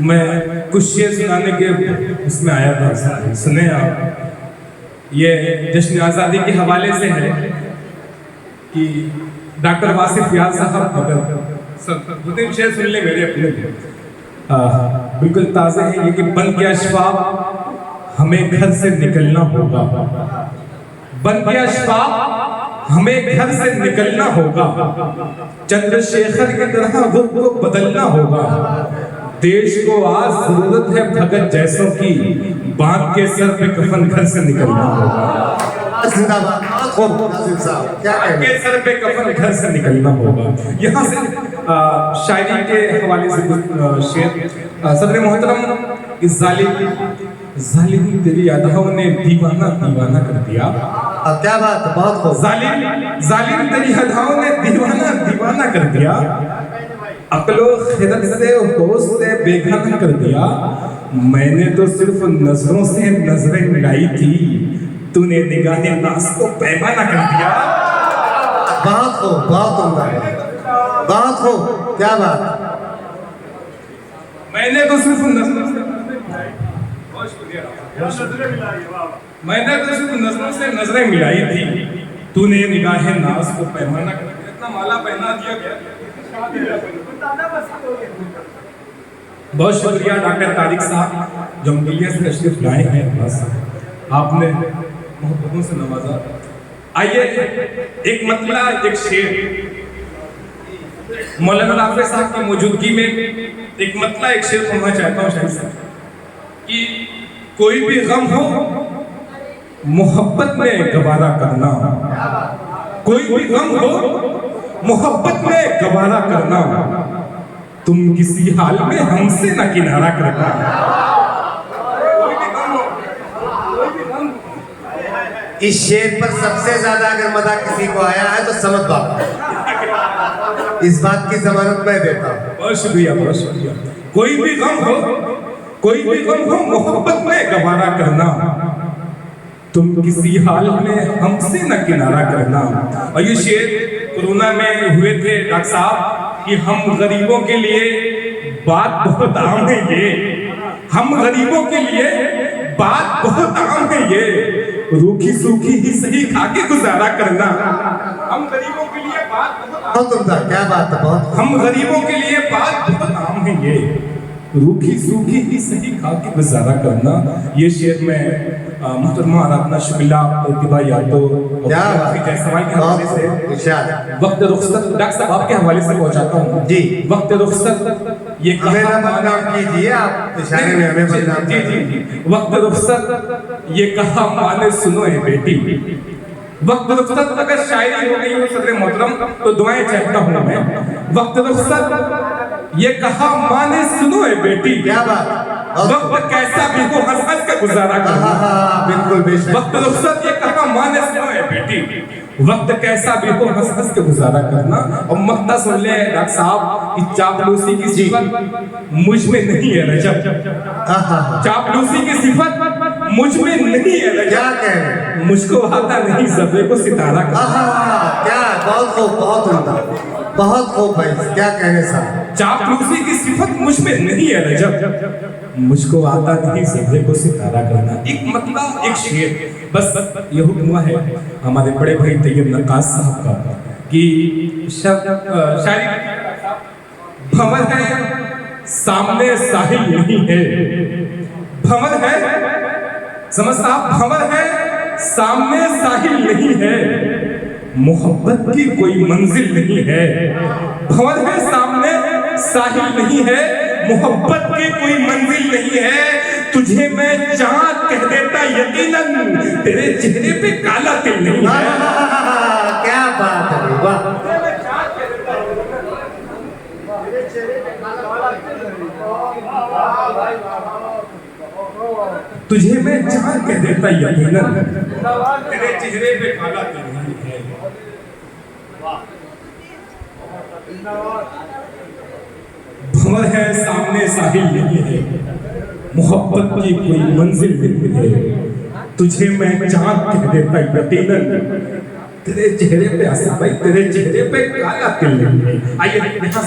मैं कुछ शेर सुनाने के उसमें आया था, सुने आप। ये जश्न आज़ादी के हवाले से है कि डॉक्टर वासिफ याद साहब अगर शेर सुन ले मेरे अपने बिल्कुल ताज़े हैं ये कि बन गया शफाफ हमें घर से निकलना होगा, बन गया शफाफ हमें घर से निकलना होगा, चंद्रशेखर की तरह रुख को बदलना होगा। देश को आज जरूरत है भगत जैसों की, बांध के सर पे कफन घर से निकलना होगा। के सर पे कफन घर से निकलना होगा। यहाँ से शायरी के हवाले से शेर सदर मोहतरम इस जालिम तेरी अदाओं ने दीवाना दीवाना कर दिया। क्या बात है, बहुत खूब। जालिम तेरी अदाओं ने दीवाना दीवाना कर दिया, अक्लो खिदत से होश से बेगाना कर दिया। मैंने तो सिर्फ नजरों से नजरें मिलाई थी, तूने निगाहे नास को पैमाना कर दिया। बहुत खूब, बहुत उम्दा, बहुत खूब, क्या बात। मैंने तो सिर्फ नजरों से नजरें मिलाई थी, तूने निगाहे नास को पैमाना कर दिया। इतना माला पहना दिया गया। बहुत शुक्रिया डॉक्टर तारिक साहब जो मिलिया से तशरीफ लाए हैं। बस आपने मोहब्बतों से नवाजा। आइए एक मतला एक शेर मौलाना राफे साहब की मौजूदगी में एक मतला एक शेर पढ़ना चाहता हूँ शायद साहब कि कोई भी गम हो मोहब्बत में गवारा करना, कोई भी गम हो मोहब्बत में गवारा करना, तुम किसी हाल में हमसे न किनारा करना। इस शेर पर सबसे ज्यादा अगर मजा किसी को आया है तो समझ बाप, इस बात की जमानत मैं देता हूँ। बहुत शुक्रिया, बहुत शुक्रिया। कोई भी गम हो, कोई भी गम हो मोहब्बत में गवारा करना, तुम किसी हाल में हमसे न किनारा करना। और ये शेर कोरोना में हुए थे डॉक्टर साहब कि हम गरीबों के लिए बात बहुत आम है ये, हम गरीबों के लिए बात बहुत आम है ये, रूखी सूखी ही सही खा के गुजारा करना। हम गरीबों के लिए बात बहुत उम्दा, क्या बात है, बहुत। हम गरीबों के लिए बात बहुत आम है ये, रूखी सूखी ही सही खा के गुजारा करना। ये शेर में मोहतरमा आराधना शुक्ला प्रतिभा यादव जायसवाल के हवाले से वक्त रुखसत डॉक्टर साहब आपके हवाले से पहुंचाता हूँ जी। वक्त रुखसत ये बदनाम कीजिए आप, इशारे में हमें बदनाम। जी जी जी। वक्त रुखसत ये कहा माने सुनो है बेटी, वक्त रुखसत अगर शायरी हो गई हो सदर मोहतरम तो दुआएं चाहता हूँ मैं। वक्त रुखसत ये कहा माने सुनो है बेटी, क्या बात। वक्त कैसा भी हो हंस हंस के गुजारा करना। बिल्कुल बेशक। वक्त रुखसत ये कहा माने सुनो है बेटी, वक्त कैसा भी हो हंस हंस के गुजारा करना। और मक्ता सुन ले डॉक्टर साहब कि चापलूसी की सिफत मुझ में नहीं है रजब, चापलूसी की सिफत मुझ में नहीं है रजब, क्या कह रहे, मुझको आता नहीं ज़बे को सितारा करना। क्या, बहुत खूब, बहुत उम्दा, बहुत खूब भाई, क्या कहने साहब। चापलूसी की सिफत मुझ में नहीं है रजब, मुझको आता नहीं ज़बे को सितारा करना। एक मतलब एक शेर बस ये हुआ है हमारे बड़े भाई तैयब नक्काश साहब का कि शायरी भंवर है सामने साहिल नहीं है, भंवर है समझता भंवर है सामने साहिल नहीं है, मोहब्बत की कोई मंजिल नहीं है। भंवर है सामने साहिल नहीं है, मोहब्बत की कोई मंजिल नहीं है, तुझे मैं चाँद कह देता यकीनन, तेरे चेहरे पे काला तिल नहीं है। क्या बात है, वाह। तुझे मैं चाँद कह देता यकीनन, तेरे चेहरे पे काला तिल नहीं है। भंवर है सामने साहिल नहीं है, मोहब्बत की कोई मंजिल नहीं है, तुझे मैं चाँद कह देता यकीनन, तेरे चेहरे पे आसिफ भाई तेरे चेहरे पे काला तिल नहीं है। आइए